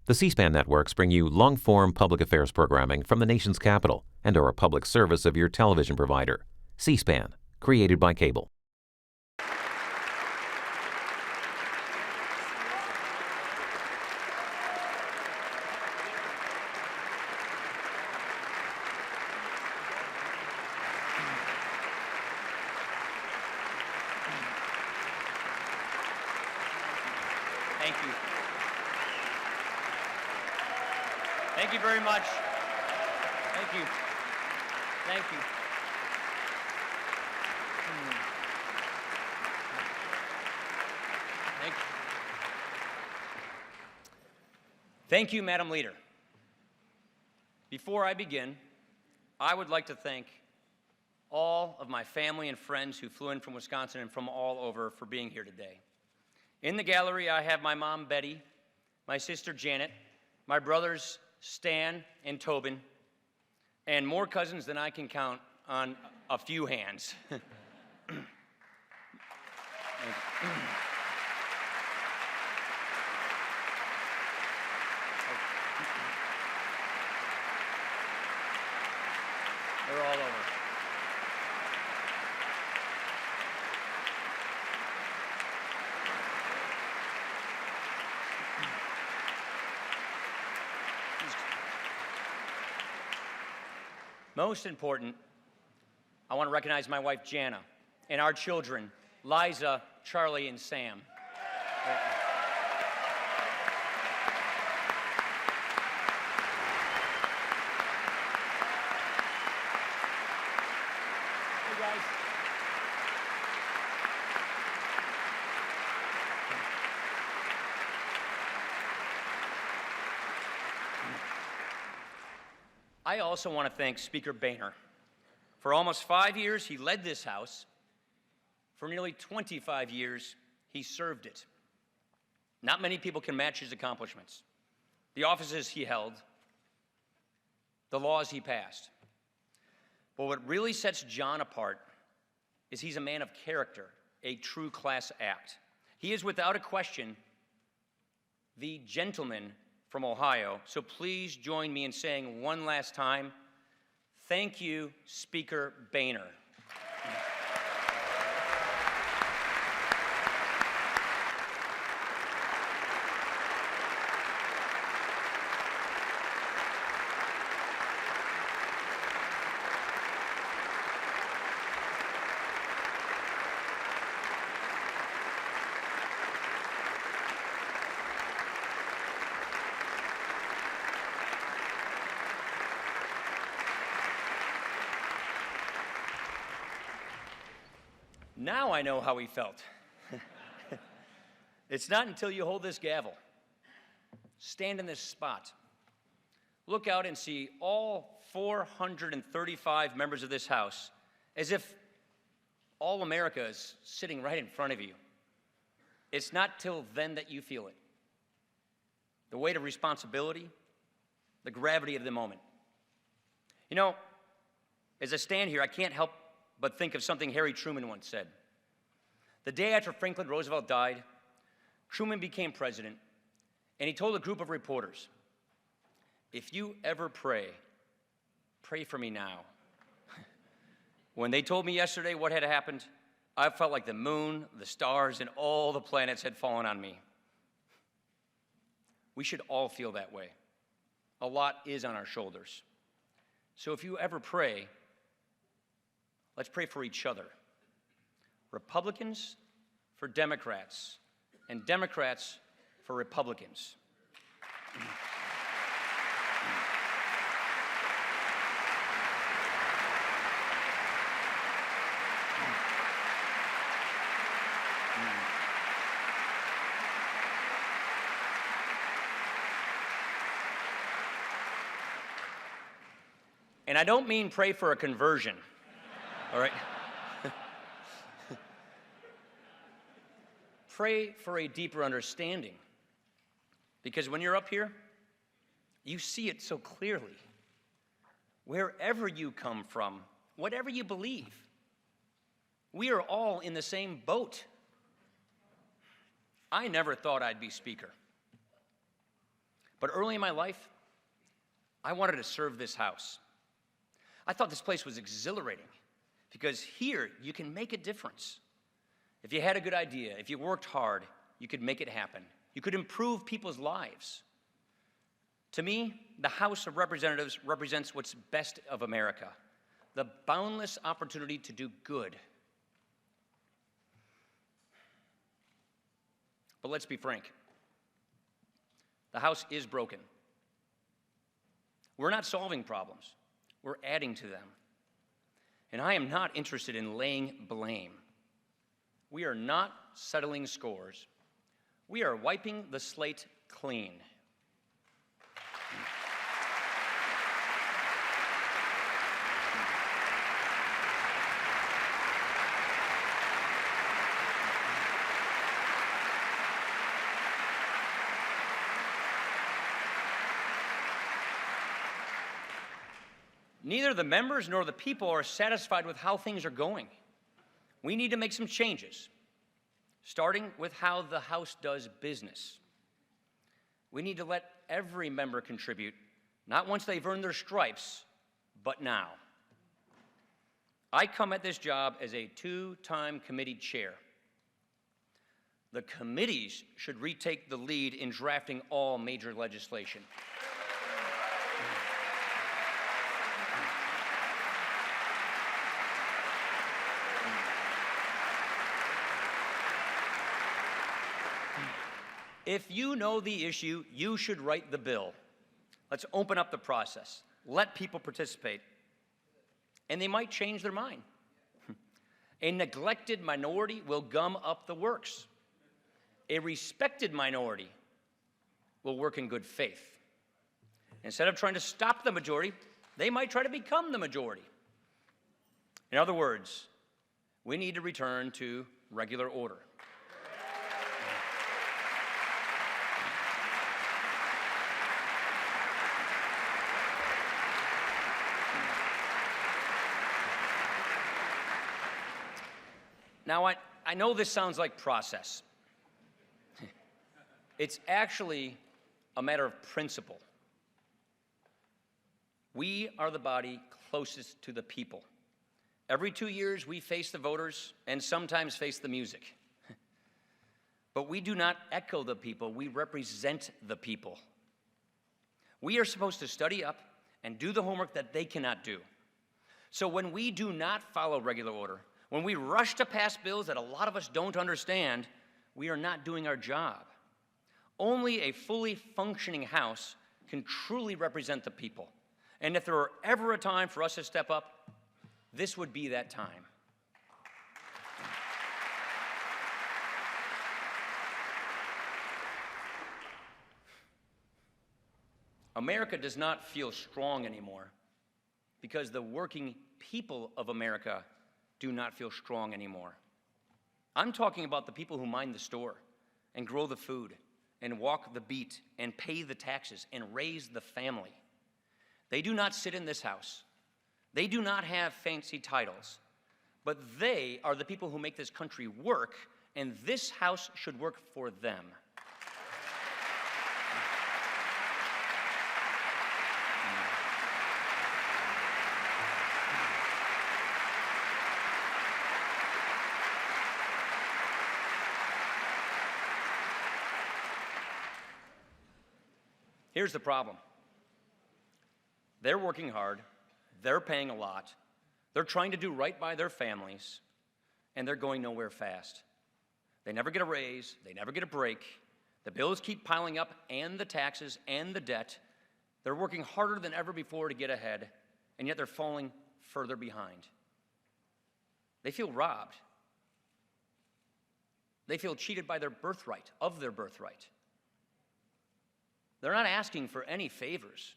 The C-SPAN networks bring you long-form public affairs programming from the nation's capital and are a public service of your television provider. C-SPAN, created by cable. Thank you. Thank you very much. Thank you. Thank you. Thank you. Thank you, Madam Leader. Before I begin, I would like to thank all of my family and friends who flew in from Wisconsin and from all over for being here today. In the gallery, I have my mom, Betty, my sister, Janet, my brothers, Stan and Tobin, and more cousins than I can count on a few hands. They're all over. Most important, I want to recognize my wife, Jana, and our children, Liza, Charlie, and Sam. Hey, guys. I also want to thank Speaker Boehner. For almost 5 years, he led this House. For nearly 25 years, he served it. Not many people can match his accomplishments, the offices he held, the laws he passed. But what really sets John apart is he's a man of character, a true class act. He is, without a question, the gentleman from Ohio. So please join me in saying one last time, thank you, Speaker Boehner. Now I know how he felt. It's not until you hold this gavel, stand in this spot, look out and see all 435 members of this House as if all America is sitting right in front of you. It's not till then that you feel it. The weight of responsibility, the gravity of the moment. You know, as I stand here, I can't help but think of something Harry Truman once said. The day after Franklin Roosevelt died, Truman became president, and he told a group of reporters, "If you ever pray, pray for me now." When they told me yesterday what had happened, I felt like the moon, the stars, and all the planets had fallen on me. We should all feel that way. A lot is on our shoulders. So if you ever pray, let's pray for each other. Republicans for Democrats, and Democrats for Republicans. And I don't mean pray for a conversion, all right? Pray for a deeper understanding. Because when you're up here, you see it so clearly. Wherever you come from, whatever you believe, we are all in the same boat. I never thought I'd be Speaker. But early in my life, I wanted to serve this house. I thought this place was exhilarating because here you can make a difference. If you had a good idea, if you worked hard, you could make it happen. You could improve people's lives. To me, the House of Representatives represents what's best of America, the boundless opportunity to do good. But let's be frank. The House is broken. We're not solving problems. We're adding to them. And I am not interested in laying blame. We are not settling scores. We are wiping the slate clean. Neither the members nor the people are satisfied with how things are going. We need to make some changes, starting with how the House does business. We need to let every member contribute, not once they've earned their stripes, but now. I come at this job as a two-time committee chair. The committees should retake the lead in drafting all major legislation. If you know the issue, you should write the bill. Let's open up the process. Let people participate. And they might change their mind. A neglected minority will gum up the works. A respected minority will work in good faith. Instead of trying to stop the majority, they might try to become the majority. In other words, we need to return to regular order. Now, I know this sounds like process. It's actually a matter of principle. We are the body closest to the people. Every 2 years, we face the voters and sometimes face the music. But we do not echo the people, we represent the people. We are supposed to study up and do the homework that they cannot do. So when we do not follow regular order, when we rush to pass bills that a lot of us don't understand, we are not doing our job. Only a fully functioning House can truly represent the people. And if there were ever a time for us to step up, this would be that time. America does not feel strong anymore because the working people of America do not feel strong anymore. I'm talking about the people who mind the store and grow the food and walk the beat and pay the taxes and raise the family. They do not sit in this House. They do not have fancy titles, but they are the people who make this country work, and this House should work for them. Here's the problem. They're working hard, they're paying a lot, they're trying to do right by their families, and they're going nowhere fast. They never get a raise, they never get a break, the bills keep piling up, and the taxes and the debt. They're working harder than ever before to get ahead, and yet they're falling further behind. They feel robbed. They feel cheated by their birthright, of their birthright. They're not asking for any favors.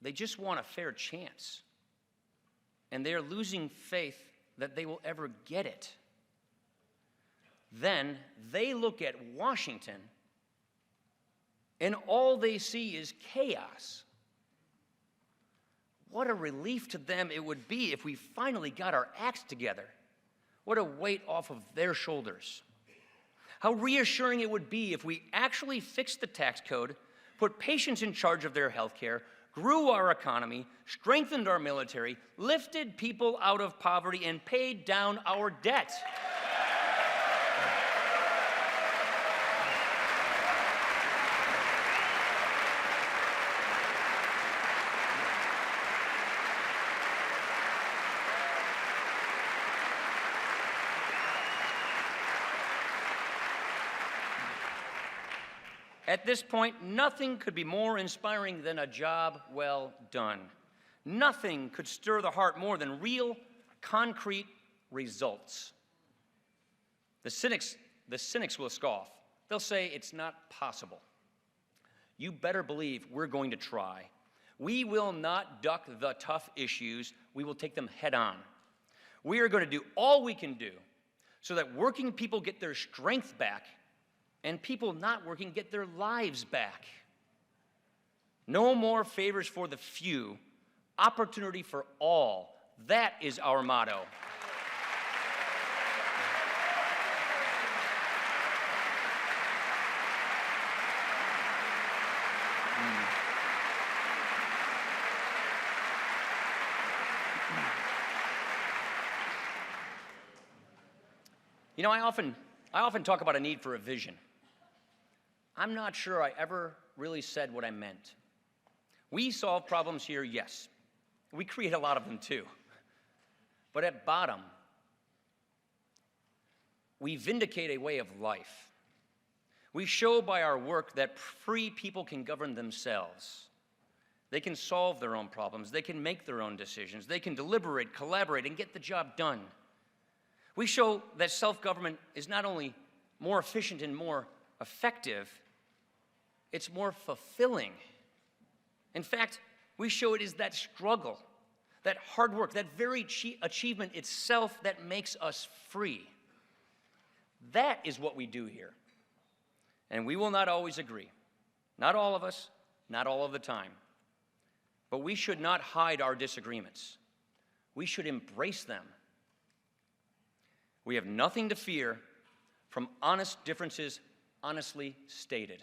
They just want a fair chance. And they are losing faith that they will ever get it. Then they look at Washington, and all they see is chaos. What a relief to them it would be if we finally got our acts together. What a weight off of their shoulders. How reassuring it would be if we actually fixed the tax code, put patients in charge of their health care, grew our economy, strengthened our military, lifted people out of poverty, and paid down our debt. At this point, nothing could be more inspiring than a job well done. Nothing could stir the heart more than real, concrete results. The cynics will scoff. They'll say it's not possible. You better believe we're going to try. We will not duck the tough issues. We will take them head on. We are going to do all we can do so that working people get their strength back and people not working get their lives back. No more favors for the few, opportunity for all. That is our motto. You know, I often talk about a need for a vision. I'm not sure I ever really said what I meant. We solve problems here, yes. We create a lot of them too. But at bottom, we vindicate a way of life. We show by our work that free people can govern themselves. They can solve their own problems. They can make their own decisions. They can deliberate, collaborate, and get the job done. We show that self-government is not only more efficient and more effective, it's more fulfilling. In fact, we show it is that struggle, that hard work, that very achievement itself that makes us free. That is what we do here. And we will not always agree. Not all of us, not all of the time. But we should not hide our disagreements. We should embrace them. We have nothing to fear from honest differences honestly stated.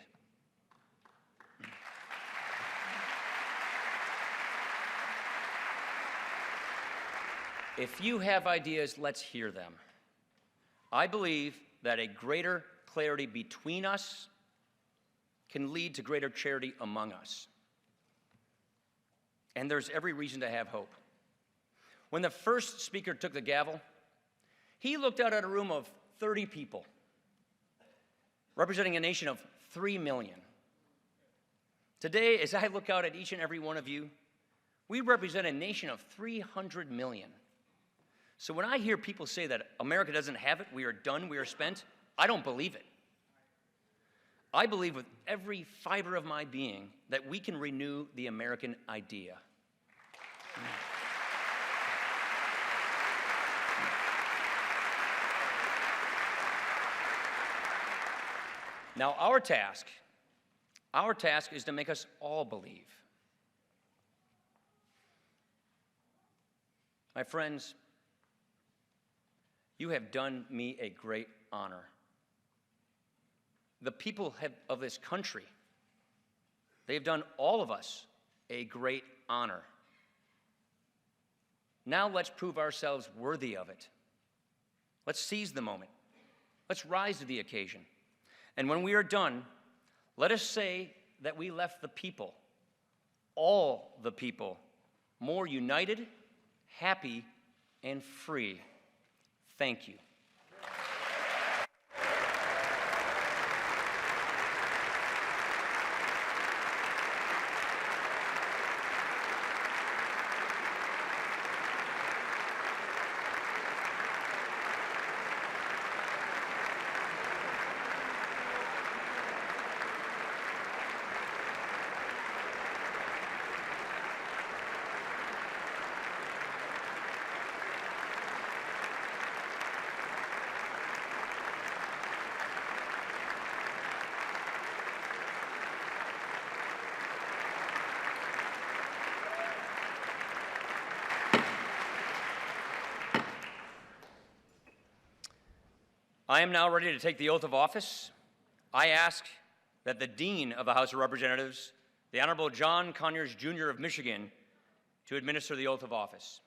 If you have ideas, let's hear them. I believe that a greater clarity between us can lead to greater charity among us. And there's every reason to have hope. When the first speaker took the gavel, he looked out at a room of 30 people, representing a nation of 3 million. Today, as I look out at each and every one of you, we represent a nation of 300 million. So when I hear people say that America doesn't have it, we are done, we are spent, I don't believe it. I believe with every fiber of my being that we can renew the American idea. Now, our task is to make us all believe. My friends, you have done me a great honor. The people of this country, they've done all of us a great honor. Now let's prove ourselves worthy of it. Let's seize the moment. Let's rise to the occasion. And when we are done, let us say that we left the people, all the people, more united, happy, and free. Thank you. I am now ready to take the oath of office. I ask that the Dean of the House of Representatives, the Honorable John Conyers, Jr. of Michigan, to administer the oath of office.